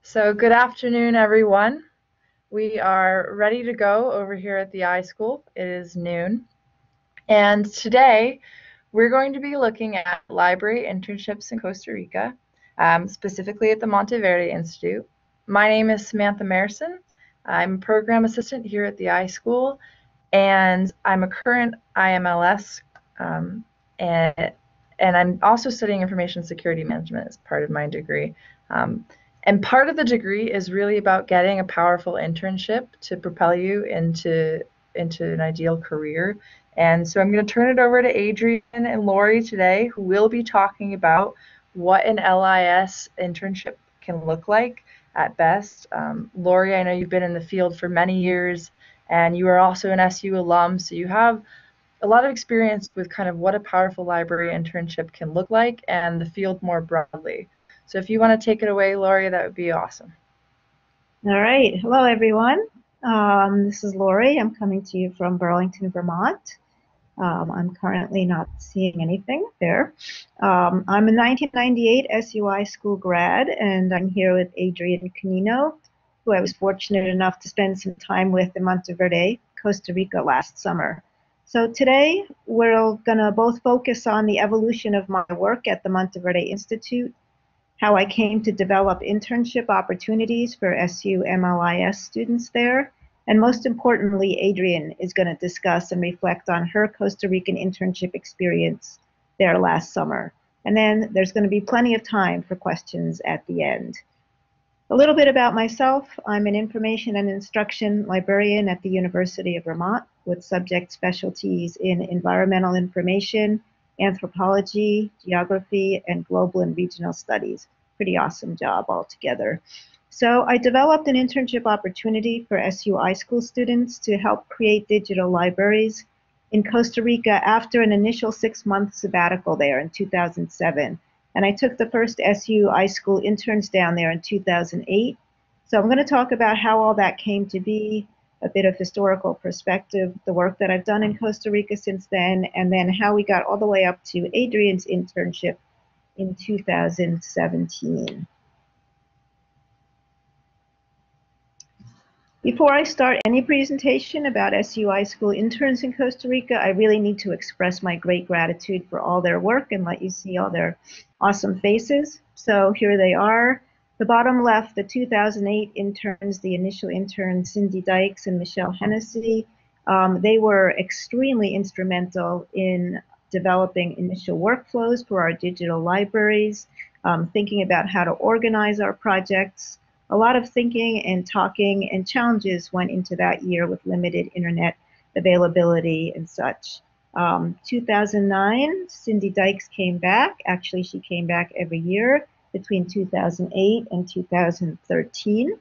So good afternoon, everyone. We are ready to go over here at the iSchool. It is noon. And today we're going to be looking at library internships in Costa Rica, specifically at the Monteverde Institute. My name is Samantha Marison. I'm a program assistant here at the iSchool, and I'm a current IMLS, and, and I'm also studying information security management as part of my degree. Um, and part of the degree is really about getting a powerful internship to propel you into an ideal career. And so I'm going to turn it over to Adrienne and Laurie today, who will be talking about what an LIS internship can look like at best. Laurie, I know you've been in the field for many years, and you are also an SU alum, so you have a lot of experience with kind of what a powerful library internship can look like and the field more broadly. So if you want to take it away, Laurie, that would be awesome. All right. Hello, everyone. This is Laurie. I'm coming to you from Burlington, Vermont. I'm currently not seeing anything there. I'm a 1998 SU iSchool grad, and I'm here with Adrienne Canino, who I was fortunate enough to spend some time with in Monteverde, Costa Rica last summer. So today, we're going to both focus on the evolution of my work at the Monteverde Institute, how I came to develop internship opportunities for SU MLIS students there, and most importantly, Adrienne is going to discuss and reflect on her Costa Rican internship experience there last summer. And then there's going to be plenty of time for questions at the end. A little bit about myself. I'm an information and instruction librarian at the University of Vermont with subject specialties in environmental information, anthropology, geography, and global and regional studies. Pretty awesome job altogether. So I developed an internship opportunity for SU iSchool students to help create digital libraries in Costa Rica after an initial 6-month sabbatical there in 2007. And I took the first SU iSchool interns down there in 2008. So I'm going to talk about how all that came to be, a bit of historical perspective, the work that I've done in Costa Rica since then, and then how we got all the way up to Adrienne's internship in 2017. Before I start any presentation about SU iSchool interns in Costa Rica, I really need to express my great gratitude for all their work and let you see all their awesome faces. So here they are. The bottom left, the 2008 interns, the initial interns, Cindy Dykes and Michelle Hennessy. They were extremely instrumental in developing initial workflows for our digital libraries, thinking about how to organize our projects. A lot of thinking and talking and challenges went into that year with limited internet availability and such. 2009, Cindy Dykes came back. Actually, she came back every year between 2008 and 2013.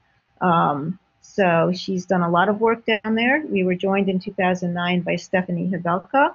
So she's done a lot of work down there. We were joined in 2009 by Stephanie Havelka,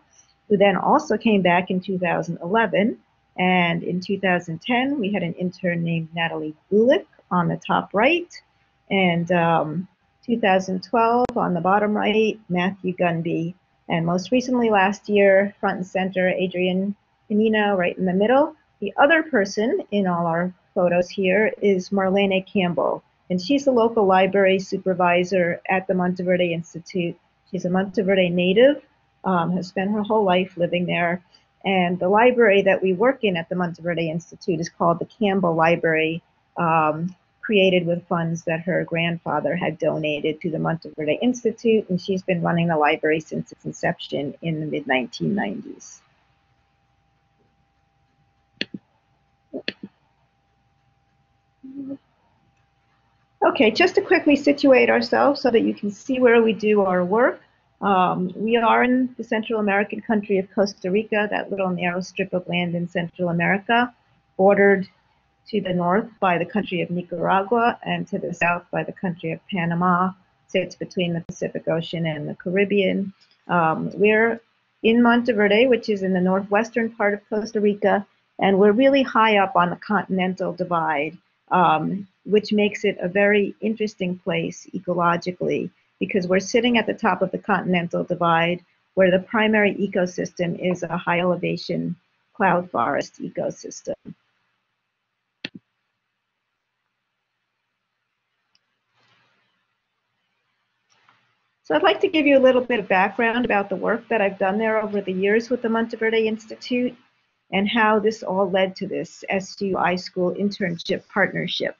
who then also came back in 2011. And in 2010, we had an intern named Natalie Gulick on the top right, and 2012 on the bottom right, Matthew Gunby, and most recently last year, front and center, Adrienne Canino right in the middle. The other person in all our photos here is Marlene Campbell, and she's the local library supervisor at the Monteverde Institute. She's a Monteverde native, has spent her whole life living there, and the library that we work in at the Monteverde Institute is called the Campbell Library, created with funds that her grandfather had donated to the Monteverde Institute, and she's been running the library since its inception in the mid-1990s. Okay, just to quickly situate ourselves so that you can see where we do our work. We are in the Central American country of Costa Rica, that little narrow strip of land in Central America, bordered to the north by the country of Nicaragua and to the south by the country of Panama. Sits between the Pacific Ocean and the Caribbean. We're in Monteverde, which is in the northwestern part of Costa Rica, and we're really high up on the continental divide, which makes it a very interesting place ecologically, because we're sitting at the top of the continental divide where the primary ecosystem is a high elevation cloud forest ecosystem. So I'd like to give you a little bit of background about the work that I've done there over the years with the Monteverde Institute and how this all led to this SU iSchool internship partnership.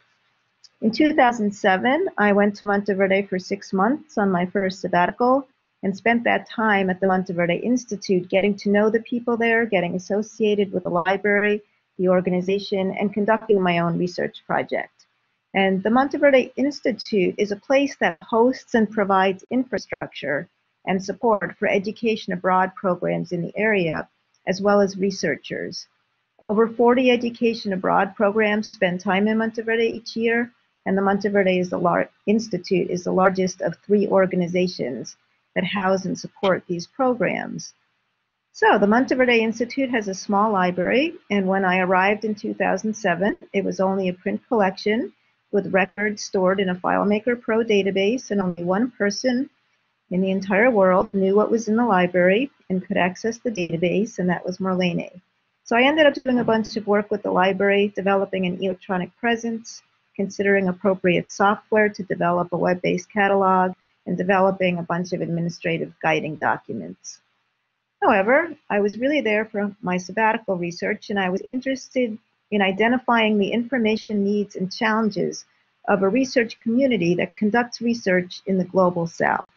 In 2007, I went to Monteverde for 6 months on my first sabbatical and spent that time at the Monteverde Institute getting to know the people there, getting associated with the library, the organization, and conducting my own research project. And the Monteverde Institute is a place that hosts and provides infrastructure and support for education abroad programs in the area, as well as researchers. Over 40 education abroad programs spend time in Monteverde each year, and the Monteverde Institute is the largest of 3 organizations that house and support these programs. So the Monteverde Institute has a small library, and when I arrived in 2007, it was only a print collection with records stored in a FileMaker Pro database, and only one person in the entire world knew what was in the library and could access the database, and that was Marlene. So I ended up doing a bunch of work with the library, developing an electronic presence, considering appropriate software to develop a web-based catalog, and developing a bunch of administrative guiding documents. However, I was really there for my sabbatical research, and I was interested in identifying the information needs and challenges of a research community that conducts research in the global South.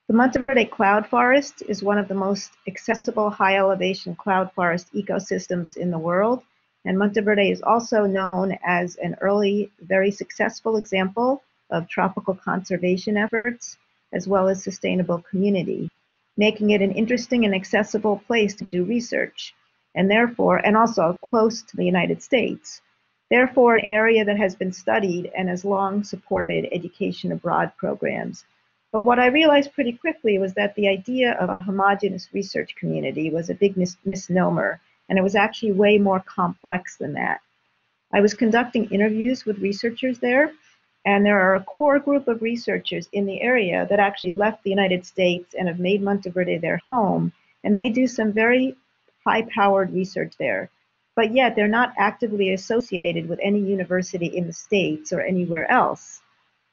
The Monteverde cloud forest is one of the most accessible high-elevation cloud forest ecosystems in the world, and Monteverde is also known as an early, very successful example of tropical conservation efforts, as well as sustainable community, making it an interesting and accessible place to do research, and also close to the United States. Therefore, an area that has been studied and has long supported education abroad programs. But what I realized pretty quickly was that the idea of a homogeneous research community was a big misnomer, and it was actually way more complex than that. I was conducting interviews with researchers there, and there are a core group of researchers in the area that actually left the United States and have made Monteverde their home, and they do some very high-powered research there. But yet they're not actively associated with any university in the States or anywhere else.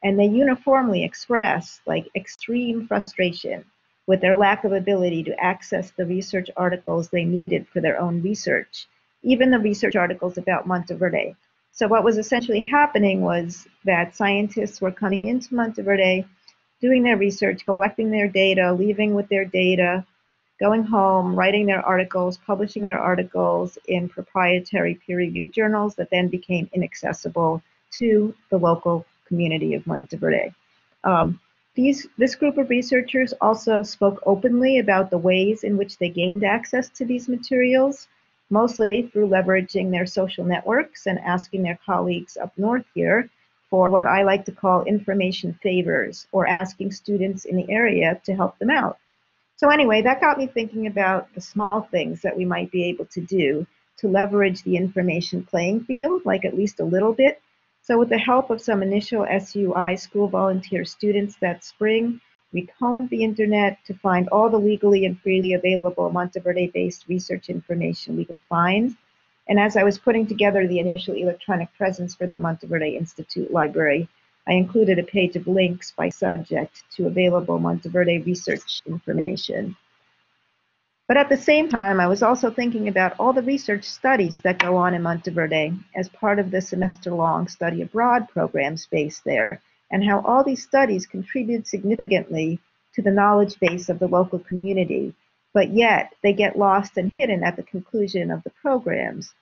And they uniformly express like extreme frustration with their lack of ability to access the research articles they needed for their own research, even the research articles about Monteverde. So what was essentially happening was that scientists were coming into Monteverde, doing their research, collecting their data, leaving with their data, going home, writing their articles, publishing their articles in proprietary peer-reviewed journals that then became inaccessible to the local community of Monteverde. This group of researchers also spoke openly about the ways in which they gained access to these materials, mostly through leveraging their social networks and asking their colleagues up north here for what I like to call information favors, or asking students in the area to help them out. So anyway, that got me thinking about the small things that we might be able to do to leverage the information playing field, like at least a little bit. So with the help of some initial SU iSchool volunteer students that spring, we combed the internet to find all the legally and freely available Monteverde-based research information we could find. And as I was putting together the initial electronic presence for the Monteverde Institute Library, I included a page of links by subject to available Monteverde research information. But at the same time, I was also thinking about all the research studies that go on in Monteverde as part of the semester-long study abroad program space there, and how all these studies contribute significantly to the knowledge base of the local community, but yet they get lost and hidden at the conclusion of the programs.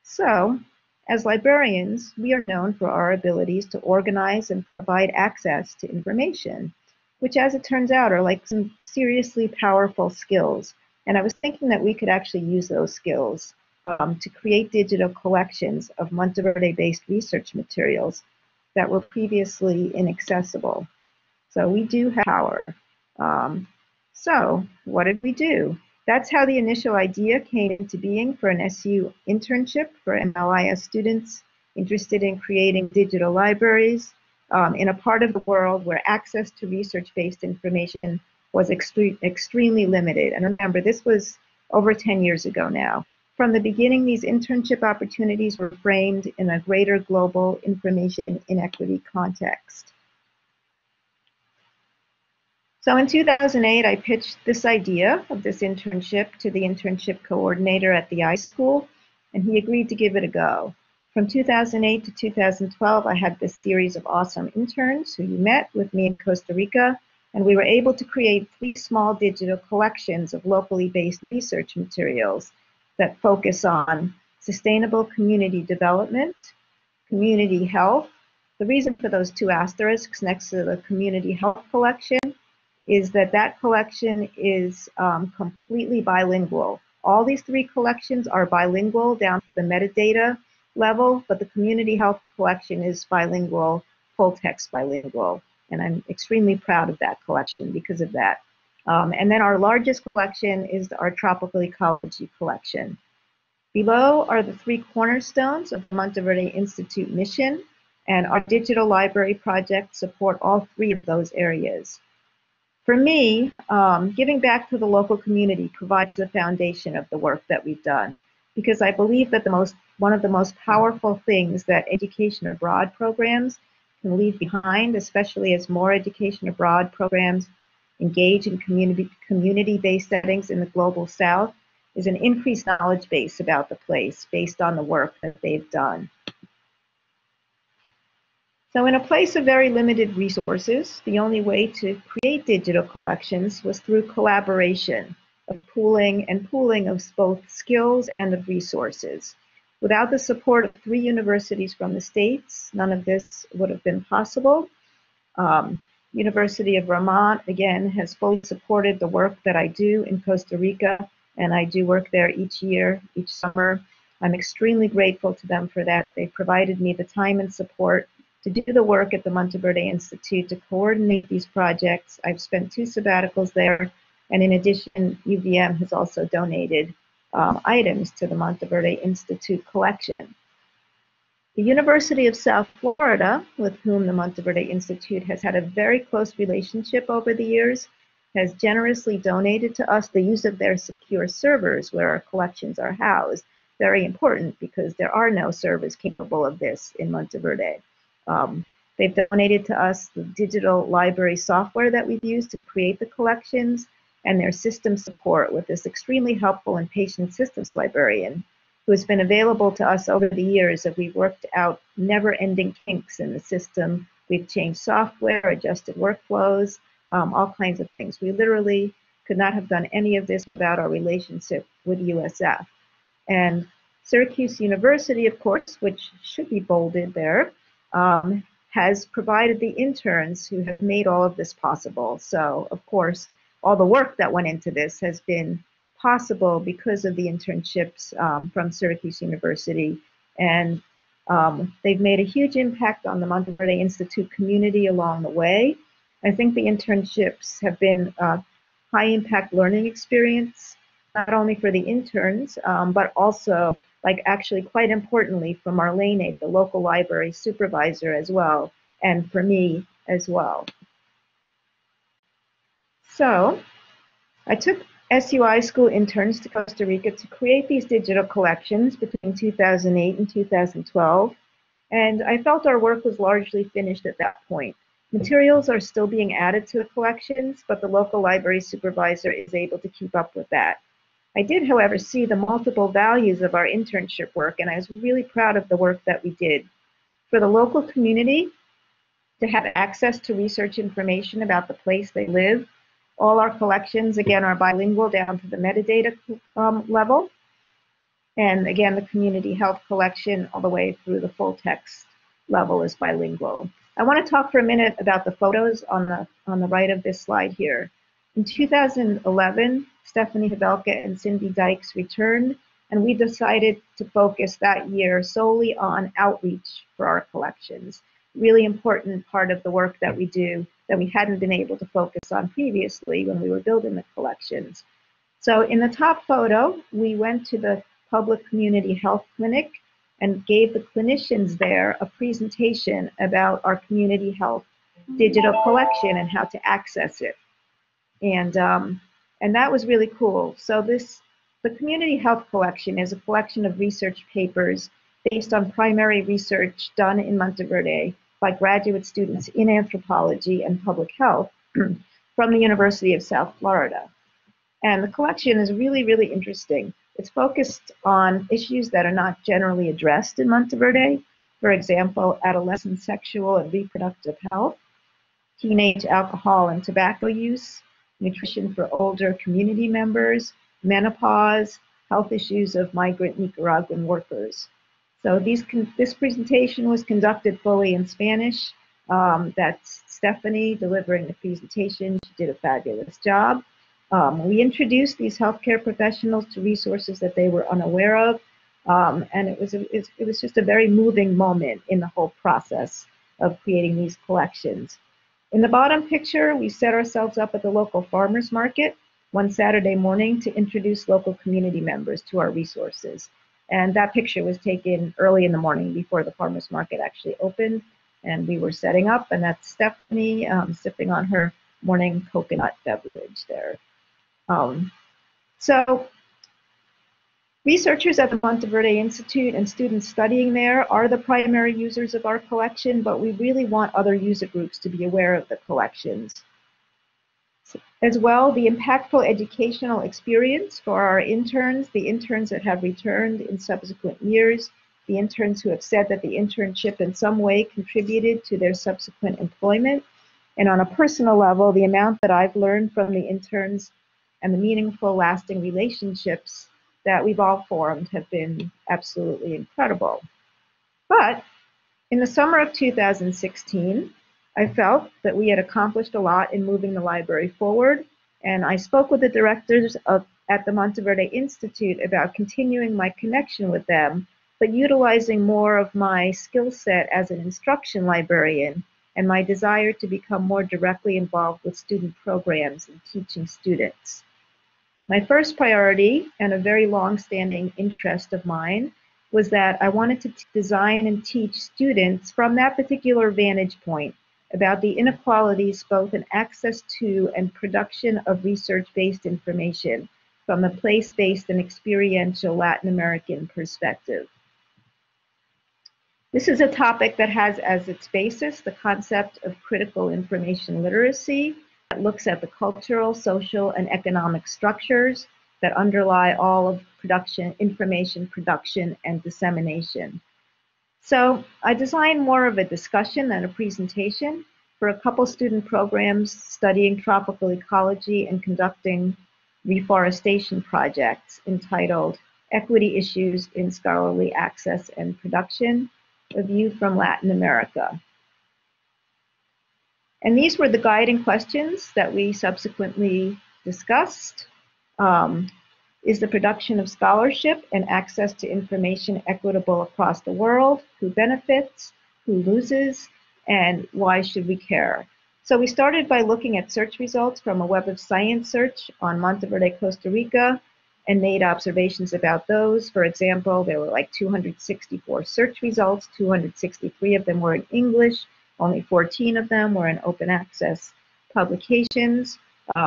So, as librarians, we are known for our abilities to organize and provide access to information, which, as it turns out, are like some seriously powerful skills. And I was thinking that we could actually use those skills to create digital collections of Monteverde-based research materials that were previously inaccessible. So we do have power. So what did we do? That's how the initial idea came into being for an SU internship for MLIS students interested in creating digital libraries in a part of the world where access to research-based information was extremely limited. And remember, this was over 10 years ago now. From the beginning, these internship opportunities were framed in a greater global information inequity context. So in 2008, I pitched this idea of this internship to the internship coordinator at the iSchool, and he agreed to give it a go. From 2008 to 2012, I had this series of awesome interns who you met with me in Costa Rica, and we were able to create 3 small digital collections of locally based research materials that focus on sustainable community development, community health. The reason for those 2 asterisks next to the community health collection is that that collection is completely bilingual. All these 3 collections are bilingual down to the metadata level, but the community health collection is bilingual, full text bilingual. And I'm extremely proud of that collection because of that. And then our largest collection is our tropical ecology collection. Below are the 3 cornerstones of the Monteverde Institute mission, and our digital library projects support all 3 of those areas. For me, giving back to the local community provides the foundation of the work that we've done, because I believe that one of the most powerful things that education abroad programs can leave behind, especially as more education abroad programs engage in community-based settings in the global South, is an increased knowledge base about the place based on the work that they've done. So in a place of very limited resources, the only way to create digital collections was through collaboration, of pooling of both skills and of resources. Without the support of 3 universities from the States, none of this would have been possible. University of Vermont, again, has fully supported the work that I do in Costa Rica, and I do work there each year, each summer. I'm extremely grateful to them for that. They provided me the time and support to do the work at the Monteverde Institute to coordinate these projects. I've spent 2 sabbaticals there, and in addition, UVM has also donated items to the Monteverde Institute collection. The University of South Florida, with whom the Monteverde Institute has had a very close relationship over the years, has generously donated to us the use of their secure servers where our collections are housed. Very important because there are no servers capable of this in Monteverde. They've donated to us the digital library software that we've used to create the collections and their system support with this extremely helpful and patient systems librarian who has been available to us over the years as we've worked out never-ending kinks in the system. We've changed software, adjusted workflows, all kinds of things. We literally could not have done any of this without our relationship with USF. And Syracuse University, of course, which should be bolded there, has provided the interns who have made all of this possible. So, of course, all the work that went into this has been possible because of the internships from Syracuse University. And they've made a huge impact on the Monteverde Institute community along the way. I think the internships have been a high-impact learning experience, not only for the interns, but also, like actually quite importantly, for Marlene, the local library supervisor as well, and for me as well. So I took SUI school interns to Costa Rica to create these digital collections between 2008 and 2012, and I felt our work was largely finished at that point. Materials are still being added to the collections, but the local library supervisor is able to keep up with that. I did, however, see the multiple values of our internship work, and I was really proud of the work that we did. For the local community to have access to research information about the place they live, all our collections, again, are bilingual down to the metadata level. And again, the community health collection all the way through the full text level is bilingual. I want to talk for a minute about the photos on the right of this slide here. In 2011, Stephanie Havelka and Cindy Dykes returned, and we decided to focus that year solely on outreach for our collections. Really important part of the work that we do that we hadn't been able to focus on previously when we were building the collections. So in the top photo, we went to the public community health clinic and gave the clinicians there a presentation about our community health digital collection and how to access it. And that was really cool. So the community health collection is a collection of research papers based on primary research done in Monteverde by graduate students in anthropology and public health from from the University of South Florida. And the collection is really, really interesting. It's focused on issues that are not generally addressed in Monteverde. For example, adolescent sexual and reproductive health, teenage alcohol and tobacco use, nutrition for older community members, menopause, health issues of migrant Nicaraguan workers. So this presentation was conducted fully in Spanish. That's Stephanie delivering the presentation. She did a fabulous job. We introduced these healthcare professionals to resources that they were unaware of, and it was just a very moving moment in the whole process of creating these collections. In the bottom picture, we set ourselves up at the local farmers market one Saturday morning to introduce local community members to our resources. And that picture was taken early in the morning before the farmers market actually opened, and we were setting up, and that's Stephanie sipping on her morning coconut beverage there. So researchers at the Monteverde Institute and students studying there are the primary users of our collection, but we really want other user groups to be aware of the collections. As well, the impactful educational experience for our interns, the interns that have returned in subsequent years, the interns who have said that the internship in some way contributed to their subsequent employment, and on a personal level, the amount that I've learned from the interns and the meaningful, lasting relationships that we've all formed have been absolutely incredible. But in the summer of 2016, I felt that we had accomplished a lot in moving the library forward, and I spoke with the directors at the Monteverde Institute about continuing my connection with them, but utilizing more of my skill set as an instruction librarian and my desire to become more directly involved with student programs and teaching students. My first priority, and a very long-standing interest of mine, was that I wanted to design and teach students from that particular vantage point about the inequalities both in access to and production of research-based information from the place-based and experiential Latin American perspective. This is a topic that has as its basis the concept of critical information literacy that looks at the cultural, social, and economic structures that underlie all of production, information production, and dissemination. So I designed more of a discussion than a presentation for a couple student programs studying tropical ecology and conducting reforestation projects entitled Equity Issues in Scholarly Access and Production, a View from Latin America. And these were the guiding questions that we subsequently discussed. Is the production of scholarship and access to information equitable across the world? Who benefits? Who loses? And why should we care? So we started by looking at search results from a Web of Science search on Monteverde, Costa Rica, and made observations about those. For example, there were like 264 search results, 263 of them were in English, only 14 of them were in open access publications.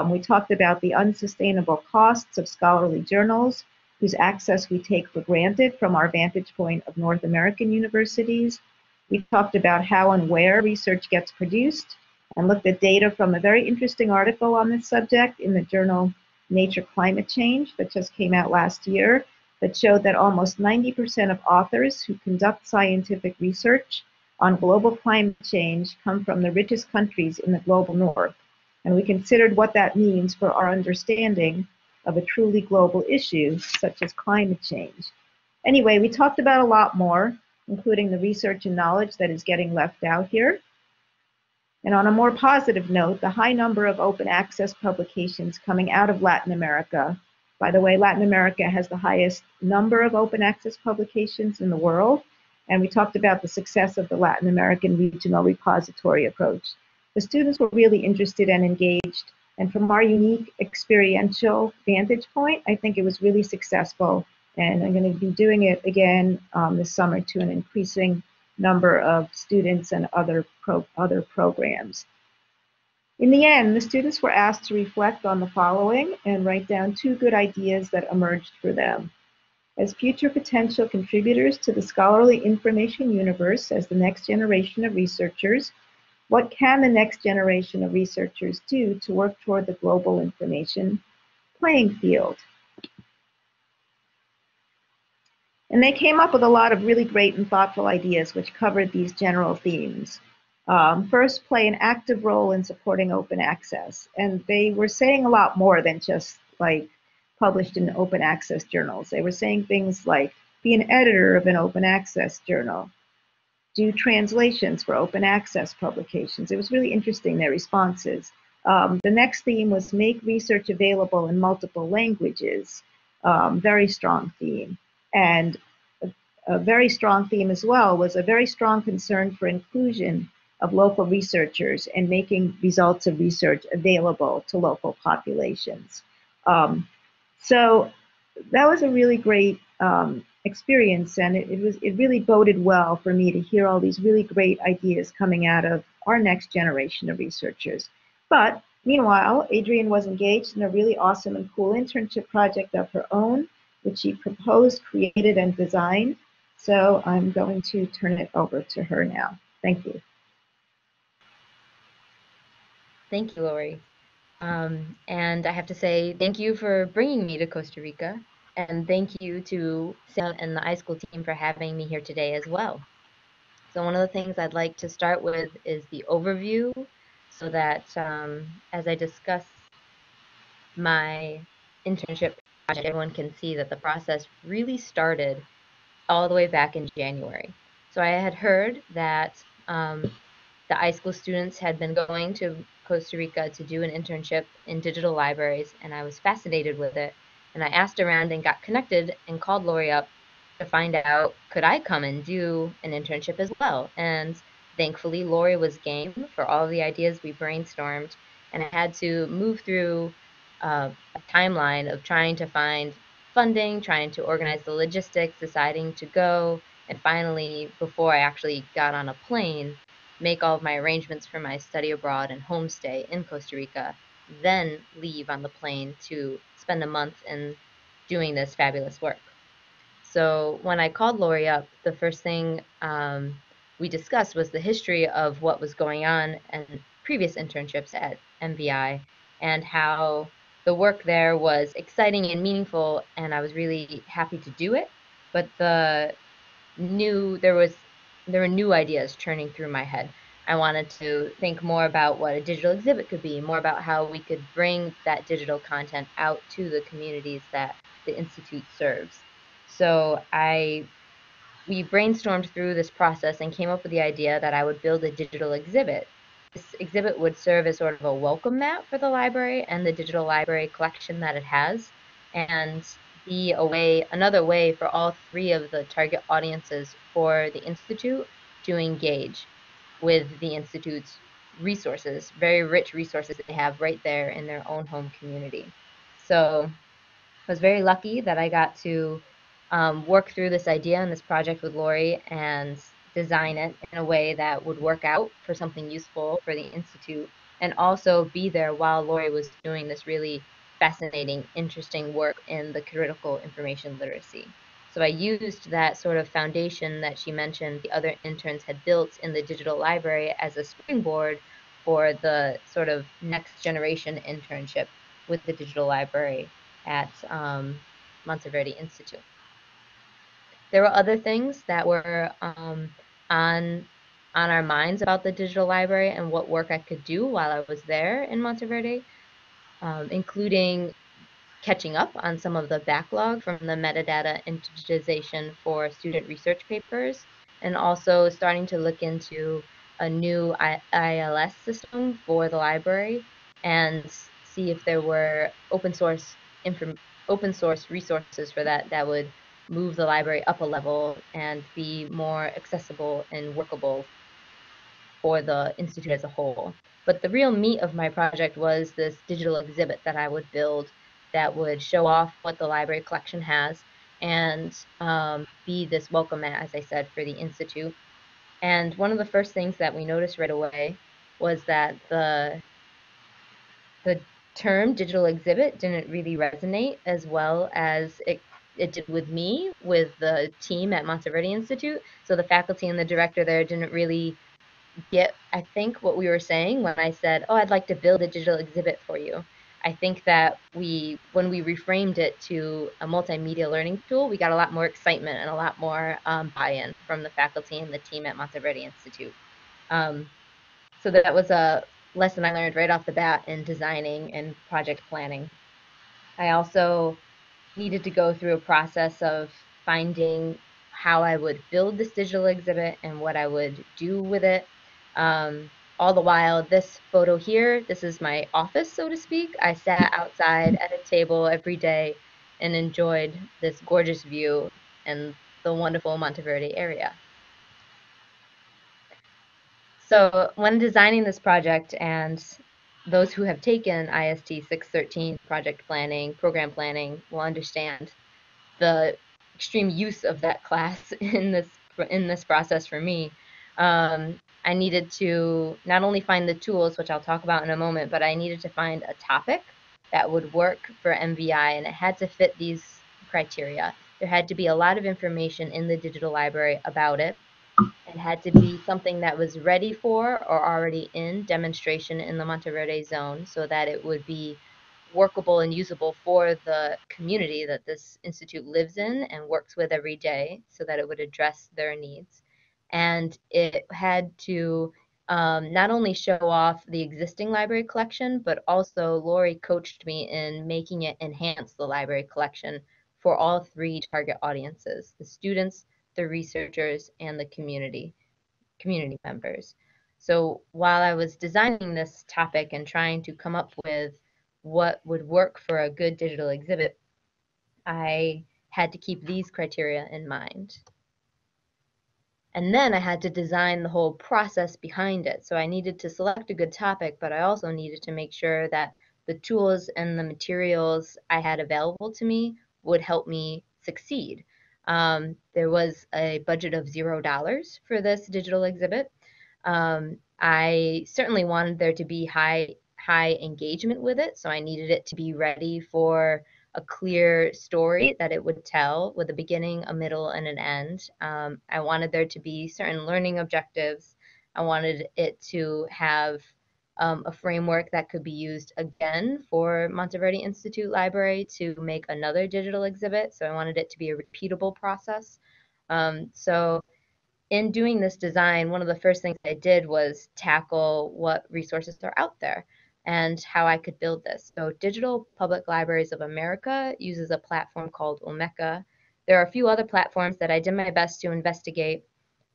We talked about the unsustainable costs of scholarly journals, whose access we take for granted from our vantage point of North American universities. We talked about how and where research gets produced, and looked at data from a very interesting article on this subject in the journal Nature Climate Change that just came out last year that showed that almost 90% of authors who conduct scientific research on global climate change come from the richest countries in the global north. And we considered what that means for our understanding of a truly global issue, such as climate change. Anyway, we talked about a lot more, including the research and knowledge that is getting left out here. And on a more positive note, the high number of open access publications coming out of Latin America. By the way, Latin America has the highest number of open access publications in the world. And we talked about the success of the Latin American regional repository approach. The students were really interested and engaged, and from our unique experiential vantage point, I think it was really successful, and I'm going to be doing it again this summer to an increasing number of students and other programs. In the end, the students were asked to reflect on the following and write down 2 good ideas that emerged for them. As future potential contributors to the scholarly information universe as the next generation of researchers, What can the next generation of researchers do to work toward the global information playing field? And they came up with a lot of really great and thoughtful ideas which covered these general themes. First, play an active role in supporting open access. And they were saying a lot more than just like published in open access journals. They were saying things like be an editor of an open access journal, do translations for open access publications. It was really interesting, their responses. The next theme was make research available in multiple languages. Very strong theme. And a very strong theme as well was a very strong concern for inclusion of local researchers and making results of research available to local populations. So that was a really great experience, and it really boded well for me to hear all these really great ideas coming out of our next generation of researchers. But meanwhile, Adrienne was engaged in a really awesome and cool internship project of her own, which she proposed, created, and designed. So I'm going to turn it over to her now. Thank you. Thank you, Laurie. And I have to say thank you for bringing me to Costa Rica, and thank you to Sam and the iSchool team for having me here today as well. So one of the things I'd like to start with is the overview, so that as I discuss my internship project, everyone can see that the process really started all the way back in January. So I had heard that the iSchool students had been going to Costa Rica to do an internship in digital libraries, and I was fascinated with it. And I asked around and got connected and called Laurie up to find out, could I come and do an internship as well? And thankfully, Laurie was game for all the ideas we brainstormed, and I had to move through a timeline of trying to find funding, trying to organize the logistics, deciding to go, and finally, before I actually got on a plane, make all of my arrangements for my study abroad and homestay in Costa Rica, then leave on the plane to spend a month in doing this fabulous work. So when I called Laurie up, the first thing we discussed was the history of what was going on in previous internships at MVI and how the work there was exciting and meaningful, and I was really happy to do it. But there were new ideas churning through my head. I wanted to think more about what a digital exhibit could be, more about how we could bring that digital content out to the communities that the Institute serves. So we brainstormed through this process and came up with the idea that I would build a digital exhibit. This exhibit would serve as sort of a welcome mat for the library and the digital library collection that it has, and be another way for all three of the target audiences for the Institute to engage with the Institute's resources, very rich resources that they have right there in their own home community. So I was very lucky that I got to work through this idea and this project with Laurie and design it in a way that would work out for something useful for the Institute, and also be there while Laurie was doing this really fascinating, interesting work in the critical information literacy. So I used that sort of foundation that she mentioned the other interns had built in the digital library as a springboard for the sort of next generation internship with the digital library at Monteverde Institute. There were other things that were on our minds about the digital library and what work I could do while I was there in Monteverde, including catching up on some of the backlog from the metadata and digitization for student research papers, and also starting to look into a new ILS system for the library and see if there were open source resources for that would move the library up a level and be more accessible and workable for the Institute as a whole. But the real meat of my project was this digital exhibit that I would build that would show off what the library collection has and be this welcome mat, as I said, for the Institute. And one of the first things that we noticed right away was that the term digital exhibit didn't really resonate as well as it did with me, with the team at Monteverde Institute. So the faculty and the director there didn't really get, I think, what we were saying when I said, oh, I'd like to build a digital exhibit for you. I think that when we reframed it to a multimedia learning tool, we got a lot more excitement and a lot more buy-in from the faculty and the team at Monteverde Institute. So that was a lesson I learned right off the bat in designing and project planning. I also needed to go through a process of finding how I would build this digital exhibit and what I would do with it. All the while, this photo here, this is my office, so to speak. I sat outside at a table every day and enjoyed this gorgeous view and the wonderful Monteverde area. So when designing this project, and those who have taken IST 613 project planning, program planning will understand the extreme use of that class in this process for me. I needed to not only find the tools, which I'll talk about in a moment, but I needed to find a topic that would work for MVI, and it had to fit these criteria. There had to be a lot of information in the digital library about it. It had to be something that was ready for or already in demonstration in the Monteverde zone so that it would be workable and usable for the community that this institute lives in and works with every day so that it would address their needs. And it had to not only show off the existing library collection, but also Laurie coached me in making it enhance the library collection for all three target audiences, the students, the researchers, and the community members. So while I was designing this topic and trying to come up with what would work for a good digital exhibit, I had to keep these criteria in mind. And then I had to design the whole process behind it. So I needed to select a good topic, but I also needed to make sure that the tools and the materials I had available to me would help me succeed. There was a budget of $0 for this digital exhibit. I certainly wanted there to be high engagement with it, so I needed it to be ready for a clear story that it would tell with a beginning, a middle, and an end. I wanted there to be certain learning objectives. I wanted it to have a framework that could be used again for Monteverde Institute Library to make another digital exhibit. So I wanted it to be a repeatable process. So in doing this design, one of the first things I did was tackle what resources are out there and how I could build this. So Digital Public Libraries of America uses a platform called Omeka. There are a few other platforms that I did my best to investigate,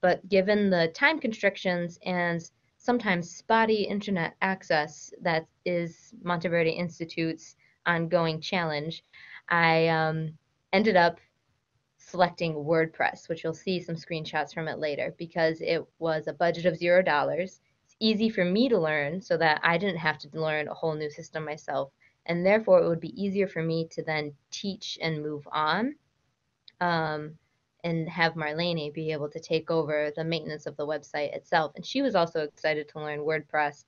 but given the time constrictions and sometimes spotty internet access that is Monteverde Institute's ongoing challenge, I ended up selecting WordPress, which you'll see some screenshots from it later, because it was a budget of $0. It's easy for me to learn so that I didn't have to learn a whole new system myself. And therefore, it would be easier for me to then teach and move on and have Marlene be able to take over the maintenance of the website itself. And she was also excited to learn WordPress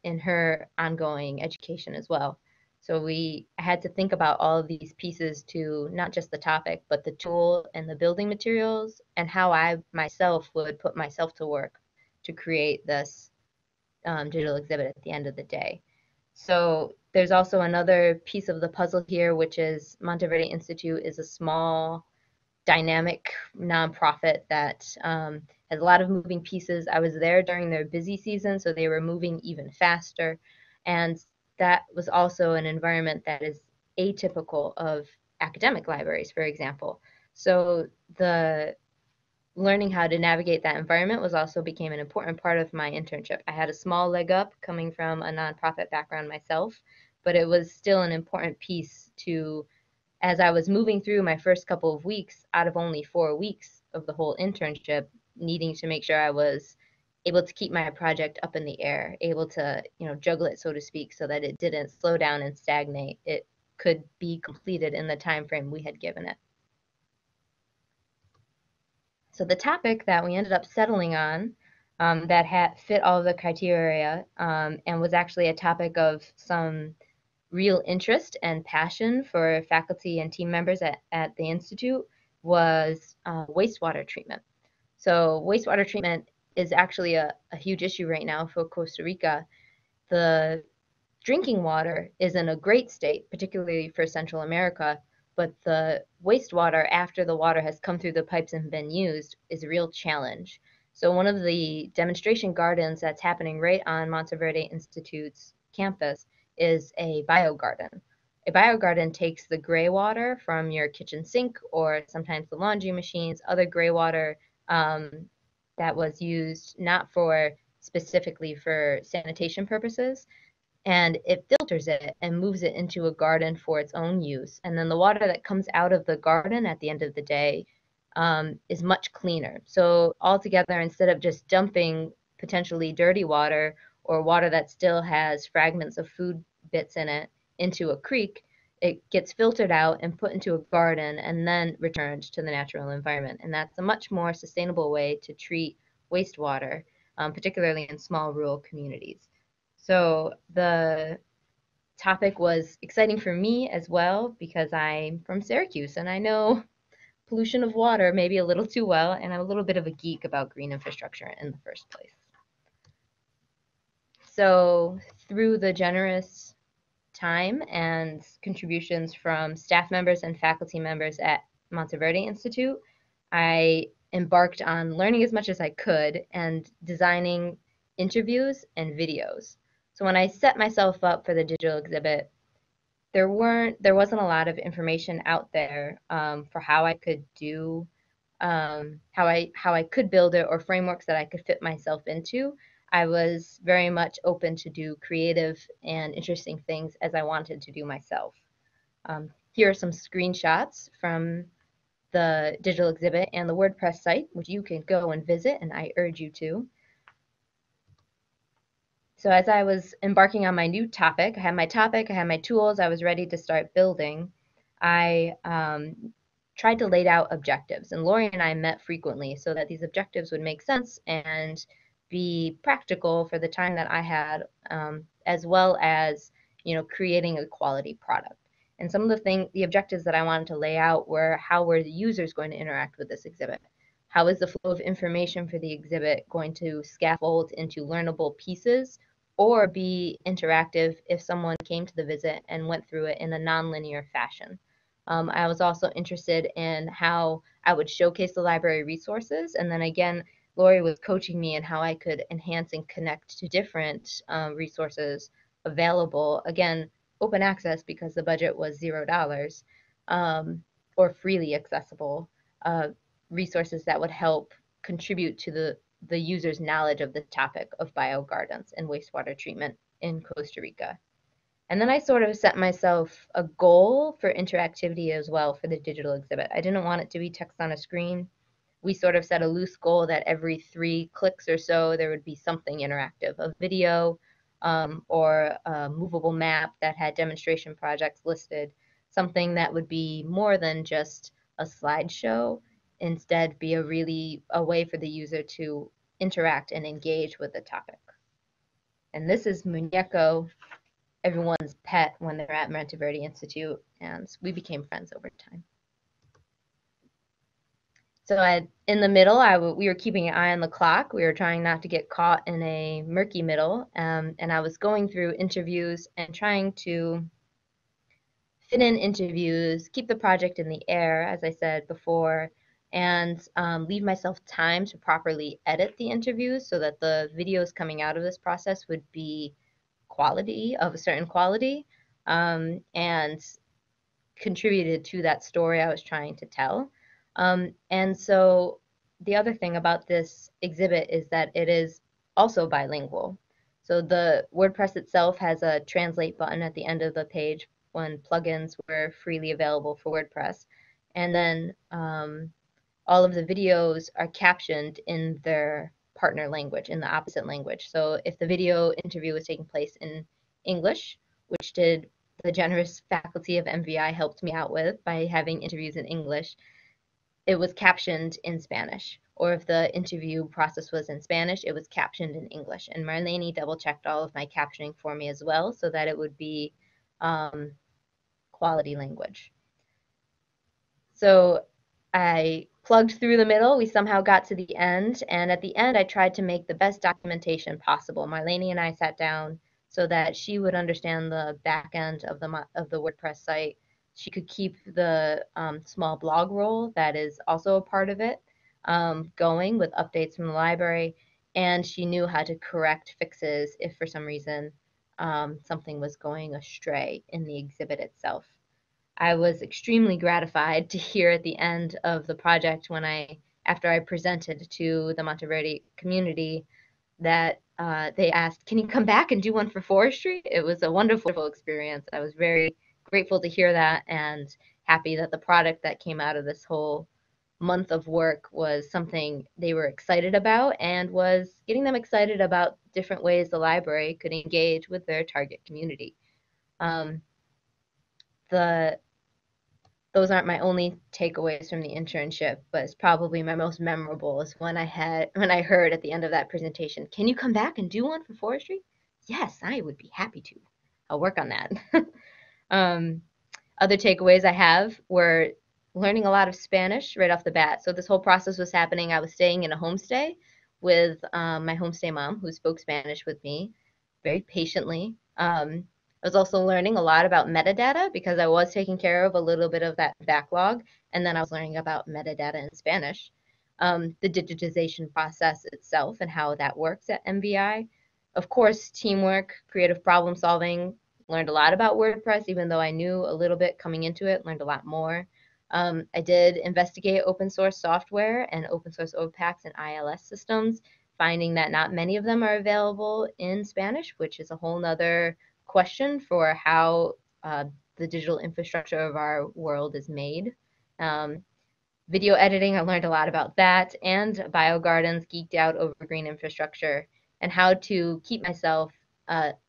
in her ongoing education as well. So I had to think about all of these pieces to not just the topic, but the tool and the building materials and how I myself would put myself to work to create this digital exhibit at the end of the day. So there's also another piece of the puzzle here, which is Monteverde Institute is a small, dynamic nonprofit that has a lot of moving pieces. I was there during their busy season, so they were moving even faster. And that was also an environment that is atypical of academic libraries, for example. So the learning how to navigate that environment also became an important part of my internship. I had a small leg up coming from a nonprofit background myself, but it was still an important piece to, as I was moving through my first couple of weeks out of only 4 weeks of the whole internship, needing to make sure I was able to keep my project up in the air, able to, juggle it, so to speak, so that it didn't slow down and stagnate. It could be completed in the time frame we had given it. So the topic that we ended up settling on that had fit all of the criteria and was actually a topic of some real interest and passion for faculty and team members at the Institute was wastewater treatment. So wastewater treatment is actually a huge issue right now for Costa Rica. The drinking water is in a great state, particularly for Central America, but the wastewater after the water has come through the pipes and been used is a real challenge. So one of the demonstration gardens that's happening right on Monteverde Institute's campus is a biogarden. A biogarden takes the gray water from your kitchen sink or sometimes the laundry machines, other gray water that was used not for specifically for sanitation purposes, and it filters it and moves it into a garden for its own use. And then the water that comes out of the garden at the end of the day is much cleaner. So altogether, instead of just dumping potentially dirty water or water that still has fragments of food bits in it into a creek, it gets filtered out and put into a garden and then returned to the natural environment. And that's a much more sustainable way to treat wastewater, particularly in small rural communities. So the topic was exciting for me as well because I'm from Syracuse and I know pollution of water maybe a little too well, and I'm a little bit of a geek about green infrastructure in the first place. So through the generous time and contributions from staff members and faculty members at Monteverde Institute, I embarked on learning as much as I could and designing interviews and videos. So when I set myself up for the digital exhibit, there wasn't a lot of information out there for how I could do how I could build it or frameworks that I could fit myself into. I was very much open to do creative and interesting things as I wanted to do myself. Here are some screenshots from the digital exhibit and the WordPress site, which you can go and visit, and I urge you to. So as I was embarking on my new topic, I had my tools, I was ready to start building. I tried to lay out objectives, and Laurie and I met frequently so that these objectives would make sense and be practical for the time that I had, as well as, you know, creating a quality product. And some of the objectives that I wanted to lay out were, how were the users going to interact with this exhibit? How is the flow of information for the exhibit going to scaffold into learnable pieces or be interactive if someone came to the visit and went through it in a nonlinear fashion? I was also interested in how I would showcase the library resources, and then again, Laurie was coaching me in how I could enhance and connect to different resources available. Again, open access because the budget was $0, or freely accessible resources that would help contribute to the user's knowledge of the topic of biogardens and wastewater treatment in Costa Rica. And then I sort of set myself a goal for interactivity as well for the digital exhibit. I didn't want it to be text on a screen. We sort of set a loose goal that every 3 clicks or so there would be something interactive, a video or a movable map that had demonstration projects listed, something that would be more than just a slideshow, instead be a way for the user to interact and engage with the topic. And this is Muñeco, everyone's pet when they're at Monteverde Institute, and we became friends over time. So in the middle, we were keeping an eye on the clock. We were trying not to get caught in a murky middle, and I was going through interviews and trying to fit in interviews, keep the project in the air, as I said before, and leave myself time to properly edit the interviews so that the videos coming out of this process would be of a certain quality, and contributed to that story I was trying to tell. And so the other thing about this exhibit is that it is also bilingual. So the WordPress itself has a translate button at the end of the page when plugins were freely available for WordPress. And then all of the videos are captioned in their partner language, in the opposite language. So if the video interview was taking place in English, which the generous faculty of MVI helped me out with by having interviews in English, it was captioned in Spanish. Or if the interview process was in Spanish, it was captioned in English. And Marlene double-checked all of my captioning for me as well so that it would be quality language. So I plugged through the middle. We somehow got to the end, and at the end I tried to make the best documentation possible. Marlene and I sat down so that she would understand the back end of the WordPress site. She could keep the small blog roll that is also a part of it going with updates from the library, and she knew how to correct fixes if for some reason something was going astray in the exhibit itself. I was extremely gratified to hear at the end of the project after I presented to the Monteverde community that they asked, "Can you come back and do one for forestry?" It was a wonderful experience. I was very grateful to hear that and happy that the product that came out of this whole month of work was something they were excited about and was getting them excited about different ways the library could engage with their target community. Um, the those aren't my only takeaways from the internship, but it's probably my most memorable is when I heard at the end of that presentation, "Can you come back and do one for forestry?" Yes, I would be happy to. I'll work on that. Other takeaways I have were learning a lot of Spanish right off the bat. So this whole process was happening. I was staying in a homestay with my homestay mom who spoke Spanish with me very patiently. I was also learning a lot about metadata because I was taking care of a little bit of that backlog, and then I was learning about metadata in Spanish, the digitization process itself and how that works at MVI. Of course, teamwork, creative problem solving, learned a lot about WordPress, even though I knew a little bit coming into it, learned a lot more. I did investigate open source software and open source OPACs and ILS systems, finding that not many of them are available in Spanish, which is a whole nother question for how the digital infrastructure of our world is made. Video editing, I learned a lot about that, and biogardens, geeked out over green infrastructure, and how to keep myself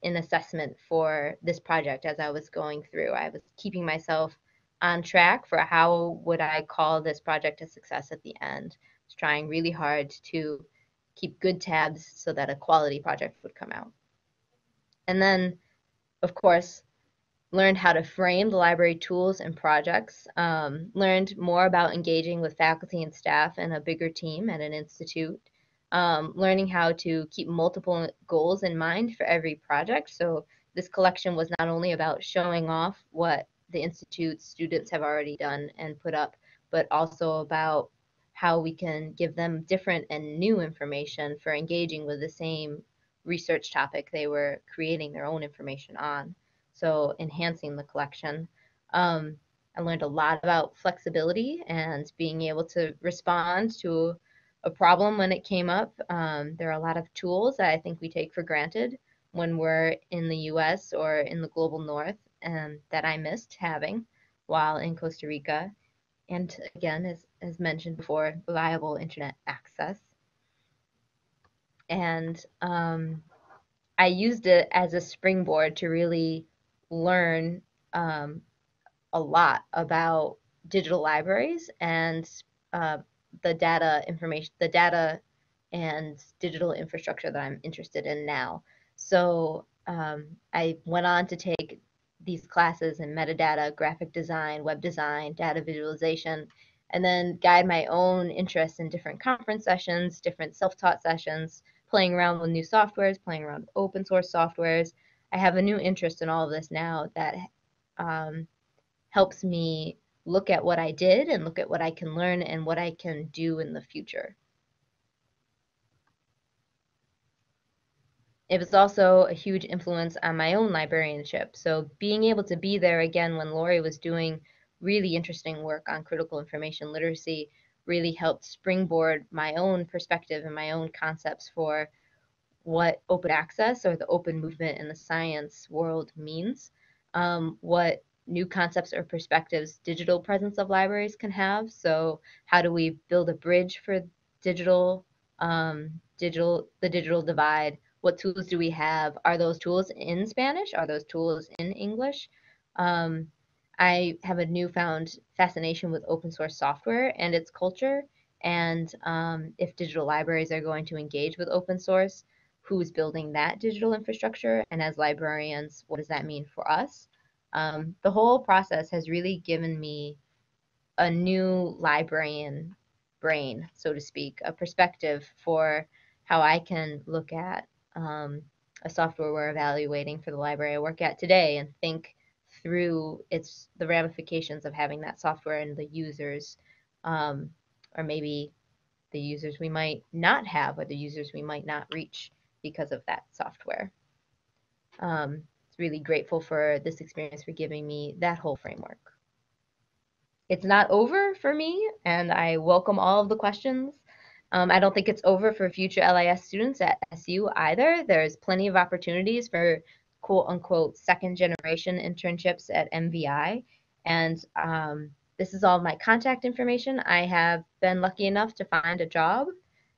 in assessment for this project as I was going through. I was keeping myself on track for how would I call this project a success at the end. I was trying really hard to keep good tabs so that a quality project would come out. And then, of course, learned how to frame the library tools and projects, learned more about engaging with faculty and staff and a bigger team at an institute, learning how to keep multiple goals in mind for every project. So this collection was not only about showing off what the institute's students have already done and put up, but also about how we can give them different and new information for engaging with the same research topic they were creating their own information on. So enhancing the collection. I learned a lot about flexibility and being able to respond to a problem when it came up. There are a lot of tools that I think we take for granted when we're in the US or in the global north that I missed having while in Costa Rica. And again, as mentioned before, reliable internet access. And I used it as a springboard to really learn a lot about digital libraries and the data and digital infrastructure that I'm interested in now. So I went on to take these classes in metadata, graphic design, web design, data visualization, and then guide my own interests in different conference sessions, different self-taught sessions, playing around with new softwares, playing around with open source softwares. I have a new interest in all of this now that helps me look at what I did and look at what I can learn and what I can do in the future. It was also a huge influence on my own librarianship. So being able to be there again when Laurie was doing really interesting work on critical information literacy really helped springboard my own perspective and my own concepts for what open access or the open movement in the science world means, what new concepts or perspectives digital presence of libraries can have. So how do we build a bridge for the digital divide? What tools do we have? Are those tools in Spanish? Are those tools in English? I have a newfound fascination with open source software and its culture. And if digital libraries are going to engage with open source, who's building that digital infrastructure? And as librarians, what does that mean for us? The whole process has really given me a new librarian brain, so to speak, a perspective for how I can look at a software we're evaluating for the library I work at today and think through the ramifications of having that software and the users, or maybe the users we might not have or the users we might not reach because of that software. It's really grateful for this experience for giving me that whole framework. It's not over for me, and I welcome all of the questions. I don't think it's over for future LIS students at SU either. There's plenty of opportunities for quote unquote second generation internships at MVI. And this is all my contact information. I have been lucky enough to find a job.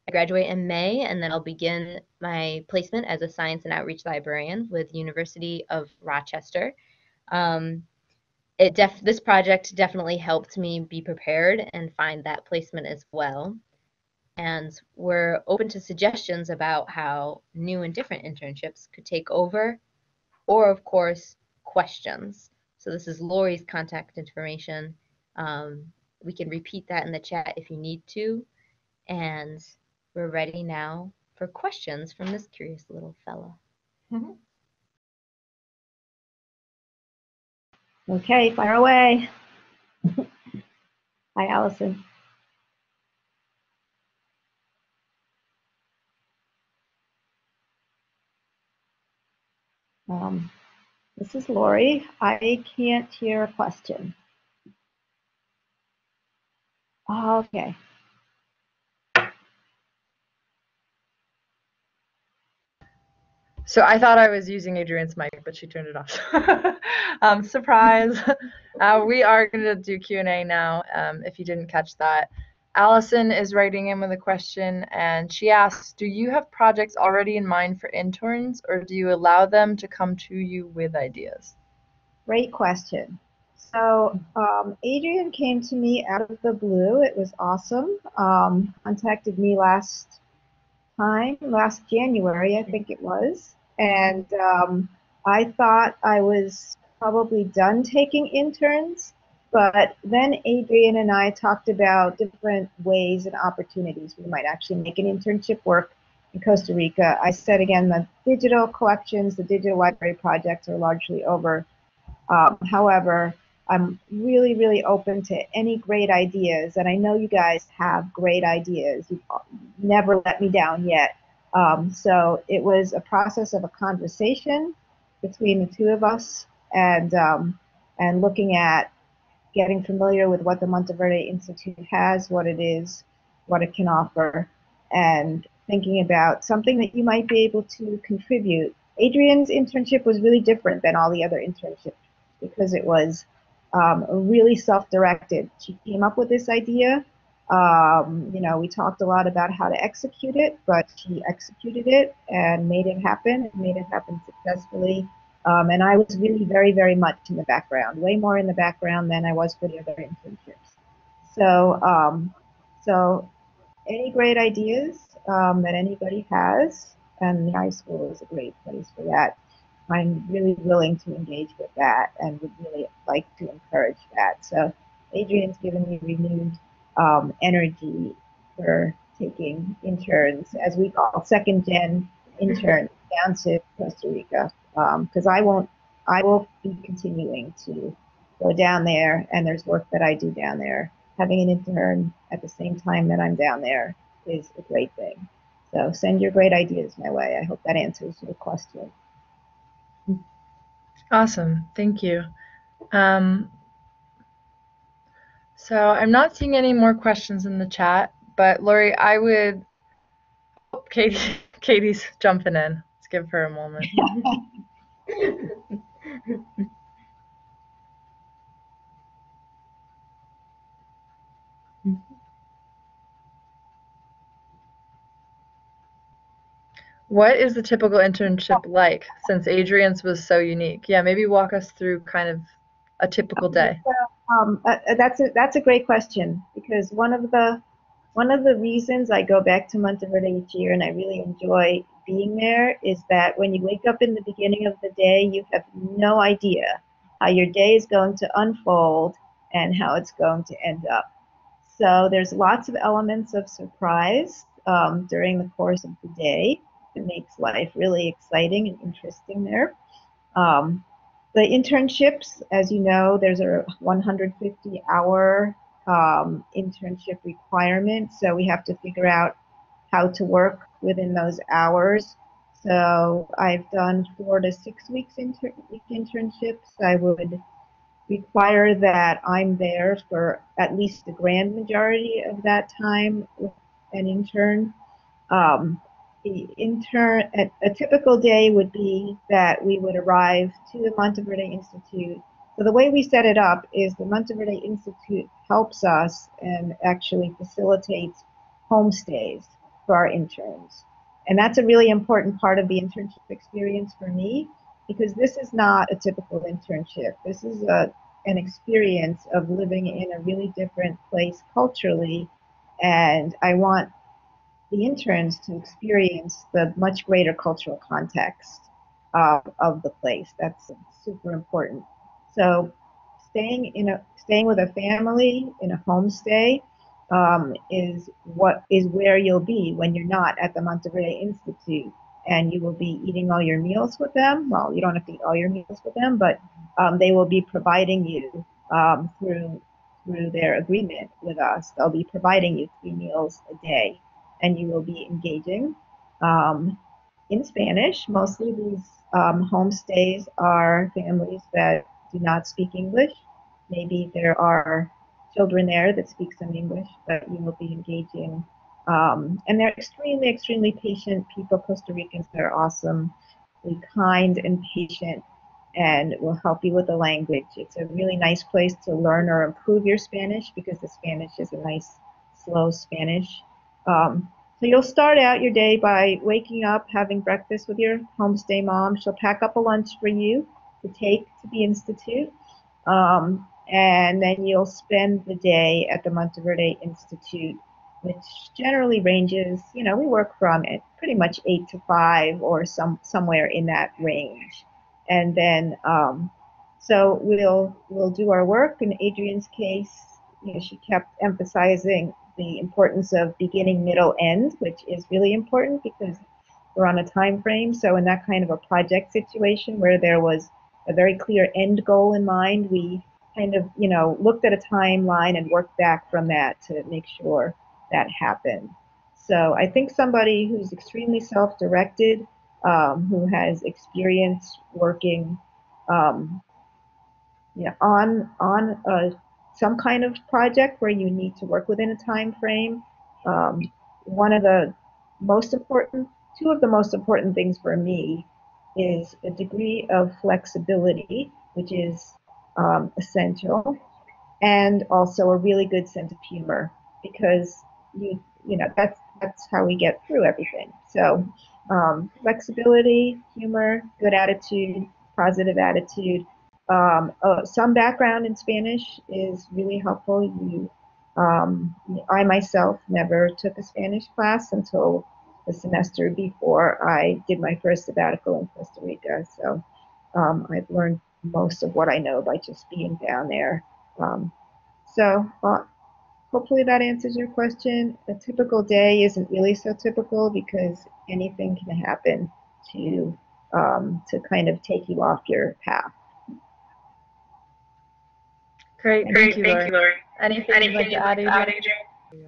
I graduate in May, and then I'll begin my placement as a science and outreach librarian with University of Rochester. This project definitely helped me be prepared and find that placement as well. And we're open to suggestions about how new and different internships could take over, or of course, questions. So this is Laurie's contact information. We can repeat that in the chat if you need to. And we're ready now for questions from this curious little fella. Okay, fire away. Hi, Alison. This is Laurie. I can't hear a question. Oh, okay. So I thought I was using Adrienne's mic, but she turned it off. Surprise. We are going to do Q&A now, if you didn't catch that. Alison is writing in with a question, and she asks, do you have projects already in mind for interns, or do you allow them to come to you with ideas? Great question. So Adrienne came to me out of the blue. It was awesome. Contacted me last January, I think it was. And I thought I was probably done taking interns. But then Adrienne and I talked about different ways and opportunities we might actually make an internship work in Costa Rica. I said again, the digital collections, the digital library projects are largely over. However, I'm really, really open to any great ideas, and I know you guys have great ideas. You've never let me down yet. So it was a process of a conversation between the two of us, and looking at getting familiar with what the Monteverde Institute has, what it is, what it can offer, and thinking about something that you might be able to contribute. Adrienne's internship was really different than all the other internships because it was really self-directed. She came up with this idea. We talked a lot about how to execute it, but she executed it and made it happen successfully. And I was really very, very much in the background, way more in the background than I was for the other internships. So any great ideas that anybody has, and the iSchool is a great place for that. I'm really willing to engage with that and would really like to encourage that. So Adrienne's given me renewed energy for taking interns, as we call second-gen interns, down to Costa Rica, because I will be continuing to go down there, and there's work that I do down there. Having an intern at the same time that I'm down there is a great thing. So send your great ideas my way. I hope that answers your question. Awesome, thank you. So I'm not seeing any more questions in the chat, but Laurie, Katie's jumping in. Let's give her a moment. What is the typical internship like, since Adrienne's was so unique? Yeah, maybe walk us through kind of a typical day. That's a great question, because one of the reasons I go back to Monteverde each year and I really enjoy being there is that when you wake up in the beginning of the day, you have no idea how your day is going to unfold and how it's going to end up. So there's lots of elements of surprise during the course of the day. It makes life really exciting and interesting there. Um, the internships, as you know, there's a 150-hour internship requirement, so we have to figure out how to work within those hours. So I've done 4 to 6 week internships. I would require that I'm there for at least the grand majority of that time with an intern. A typical day would be that we would arrive to the Monteverde Institute. So the way we set it up is the Monteverde Institute helps us and actually facilitates homestays for our interns. And that's a really important part of the internship experience for me, because this is not a typical internship. This is an experience of living in a really different place culturally, and I want the interns to experience the much greater cultural context of the place. That's super important. So staying with a family in a homestay is where you'll be when you're not at the Monteverde Institute, and you will be eating all your meals with them. Well, you don't have to eat all your meals with them, but they will be providing you through their agreement with us. They'll be providing you 3 meals a day, and you will be engaging in Spanish. Mostly these homestays are families that do not speak English. Maybe there are children there that speak some English, but you will be engaging. And they're extremely, extremely patient people. Costa Ricans, they're awesome, really kind and patient, and will help you with the language. It's a really nice place to learn or improve your Spanish, because the Spanish is a nice, slow Spanish. So you'll start out your day by waking up, having breakfast with your homestay mom. She'll pack up a lunch for you to take to the Institute. And then you'll spend the day at the Monteverde Institute, which generally ranges, we work from it pretty much 8 to 5 or somewhere in that range. And then, so we'll do our work. In Adrienne's case, she kept emphasizing the importance of beginning, middle, end, which is really important because we're on a time frame. So in that kind of a project situation where there was a very clear end goal in mind, we kind of, looked at a timeline and worked back from that to make sure that happened. So I think somebody who's extremely self-directed, who has experience working on some kind of project where you need to work within a time frame. One of the most important, two of the most important things for me is a degree of flexibility, which is essential, and also a really good sense of humor, because that's how we get through everything. So flexibility, humor, good attitude, positive attitude. Some background in Spanish is really helpful. I myself never took a Spanish class until the semester before I did my first sabbatical in Costa Rica. So I've learned most of what I know by just being down there. So hopefully that answers your question. A typical day isn't really so typical because anything can happen to kind of take you off your path. Great, thank you, Laurie. Anything you'd like to add, Adrienne?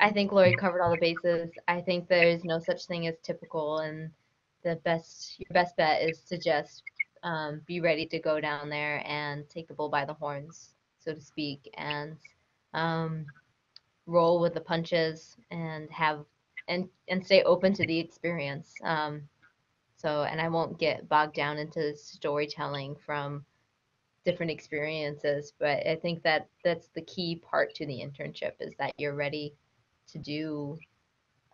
I think Laurie covered all the bases. I think there's no such thing as typical, and your best bet is to just be ready to go down there and take the bull by the horns, so to speak, and roll with the punches and stay open to the experience. And I won't get bogged down into storytelling from different experiences, but I think that that's the key part to the internship, is that you're ready to do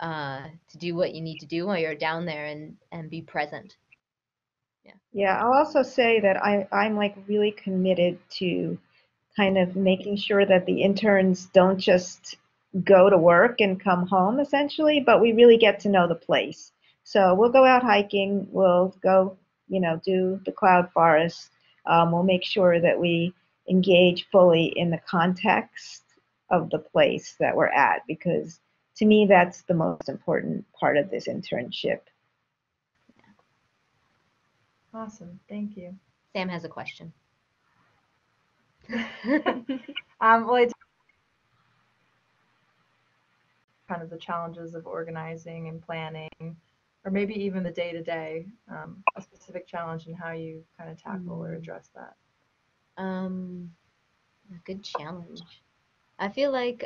what you need to do while you're down there and be present. Yeah, I'll also say that I'm like really committed to kind of making sure that the interns don't just go to work and come home essentially, but we really get to know the place. So we'll go out hiking, we'll go, do the cloud forest. We'll make sure that we engage fully in the context of the place that we're at, because to me that's the most important part of this internship. Awesome, thank you. Sam has a question. Well, it's kind of the challenges of organizing and planning, or maybe even the day-to-day, a specific challenge and how you kind of tackle or address that. A good challenge. I feel like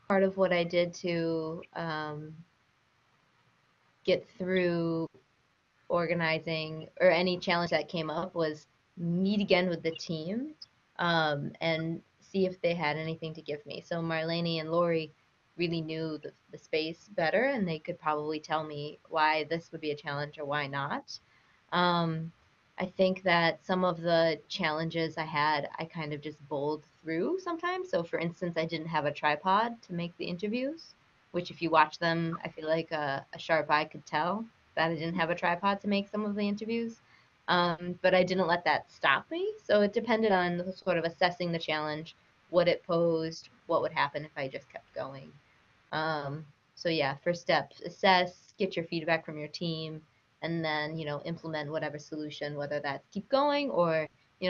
part of what I did to get through organizing or any challenge that came up was meet again with the team and see if they had anything to give me. So Marlene and Laurie really knew the space better, and they could probably tell me why this would be a challenge or why not. I think that some of the challenges I had, I kind of just bowled through sometimes. So for instance, I didn't have a tripod to make the interviews, which if you watch them, I feel like a sharp eye could tell that I didn't have a tripod to make some of the interviews. But I didn't let that stop me. So it depended on sort of assessing the challenge, what it posed, what would happen if I just kept going. So yeah, first step, assess, get your feedback from your team, and then, implement whatever solution, whether that's keep going or,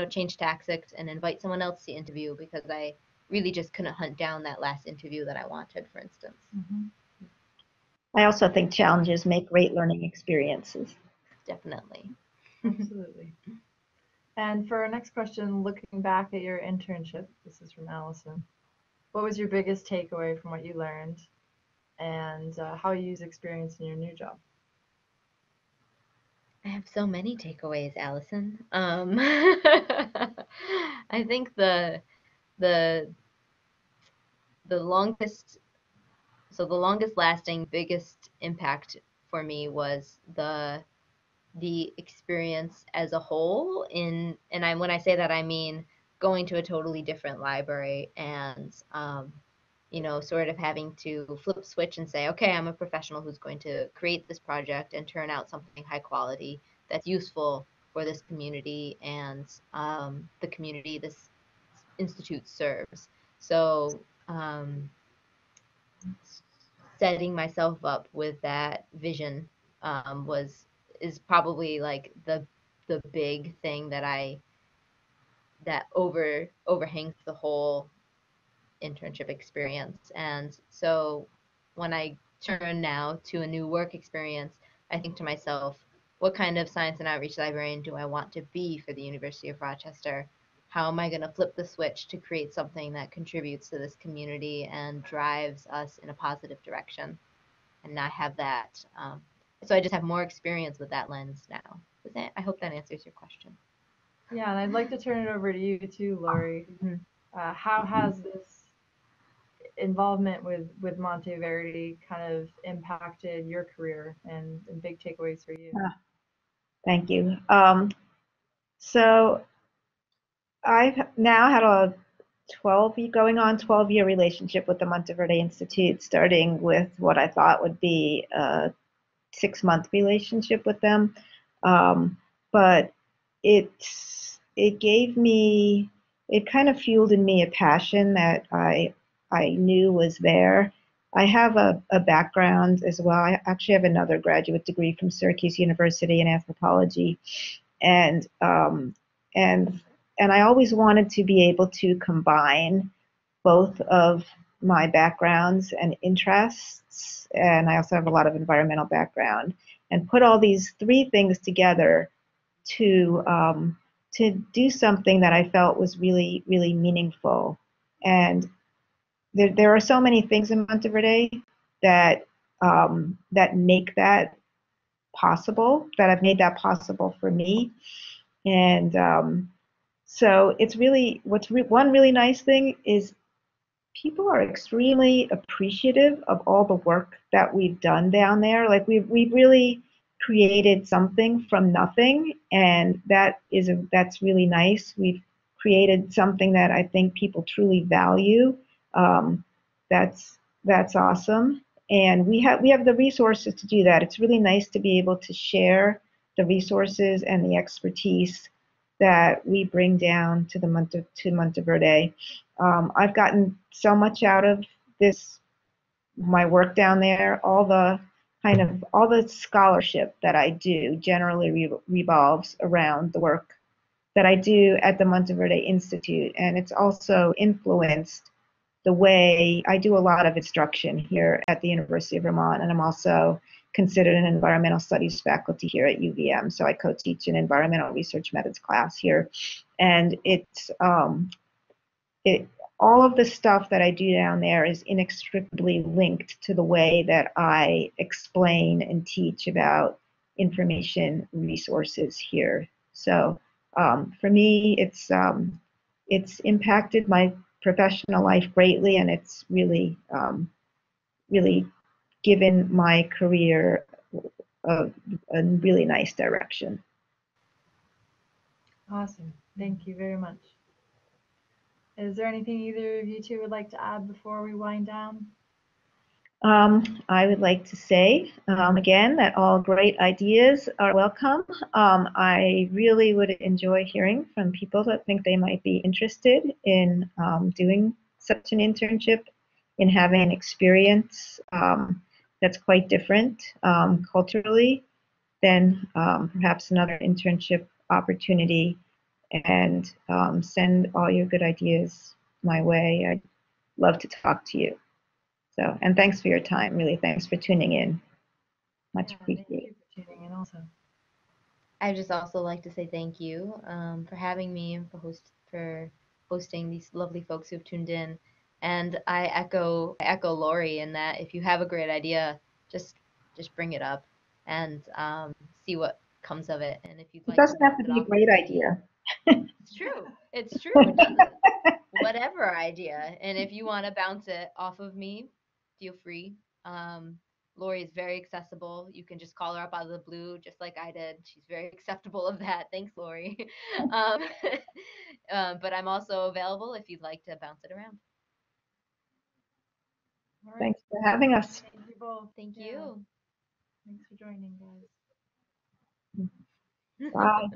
change tactics and invite someone else to interview, because I really just couldn't hunt down that last interview that I wanted, for instance. Mm-hmm. I also think challenges make great learning experiences. Definitely. Absolutely. And for our next question, looking back at your internship, this is from Alison. What was your biggest takeaway from what you learned, and how you use experience in your new job? I have so many takeaways, Alison. I think the longest lasting, biggest impact for me was the experience as a whole. When I say that, I mean going to a totally different library and sort of having to flip switch and say, okay, I'm a professional who's going to create this project and turn out something high quality that's useful for this community and the community this institute serves. So setting myself up with that vision is probably like the big thing that overhangs the whole internship experience. And so when I turn now to a new work experience, I think to myself, what kind of science and outreach librarian do I want to be for the University of Rochester? How am I going to flip the switch to create something that contributes to this community and drives us in a positive direction? And not have that. So I just have more experience with that lens now. I hope that answers your question. Yeah, and I'd like to turn it over to you too, Laurie. Mm-hmm. How has this involvement with Monteverde kind of impacted your career and big takeaways for you? Thank you. So I've now had a 12-year relationship with the Monteverde Institute, starting with what I thought would be a 6-month relationship with them. But it kind of fueled in me a passion that I knew was there. I have a background as well. I actually have another graduate degree from Syracuse University in anthropology, and I always wanted to be able to combine both of my backgrounds and interests, and I also have a lot of environmental background, and put all these 3 things together to do something that I felt was really, really meaningful. And there are so many things in Monteverde that make that possible, that have made that possible for me. And so it's really, one really nice thing is people are extremely appreciative of all the work that we've done down there. Like we've really created something from nothing, and that's really nice. We've created something that I think people truly value. That's awesome, and we have the resources to do that. It's really nice to be able to share the resources and the expertise that we bring down to Monteverde. I've gotten so much out of my work down there. All the scholarship that I do generally revolves around the work that I do at the Monteverde Institute, and it's also influenced the way I do a lot of instruction here at the University of Vermont, and I'm also considered an environmental studies faculty here at UVM. So I co-teach an environmental research methods class here, and all of the stuff that I do down there is inextricably linked to the way that I explain and teach about information resources here. So for me, it's impacted my professional life greatly, and it's really given my career a really nice direction. Awesome. Thank you very much. Is there anything either of you two would like to add before we wind down? I would like to say again that all great ideas are welcome. I really would enjoy hearing from people that think they might be interested in doing such an internship, in having an experience that's quite different culturally than perhaps another internship opportunity, and send all your good ideas my way. I'd love to talk to you. So, and thanks for your time. Really, thanks for tuning in. Much appreciated. Thank you for tuning in also. I just also like to say thank you for having me and for hosting these lovely folks who've tuned in. And I echo Laurie in that if you have a great idea, just bring it up and see what comes of it. And if you'd like, it doesn't have to be a great idea. It's true. It's true. It doesn't. Whatever idea. And if you want to bounce it off of me, feel free. Laurie is very accessible. You can just call her up out of the blue, just like I did. She's very acceptable of that. Thanks, Laurie. But I'm also available if you'd like to bounce it around. All right. Thanks for having us. Thank you both. Thank you. Thanks for joining, guys. Bye.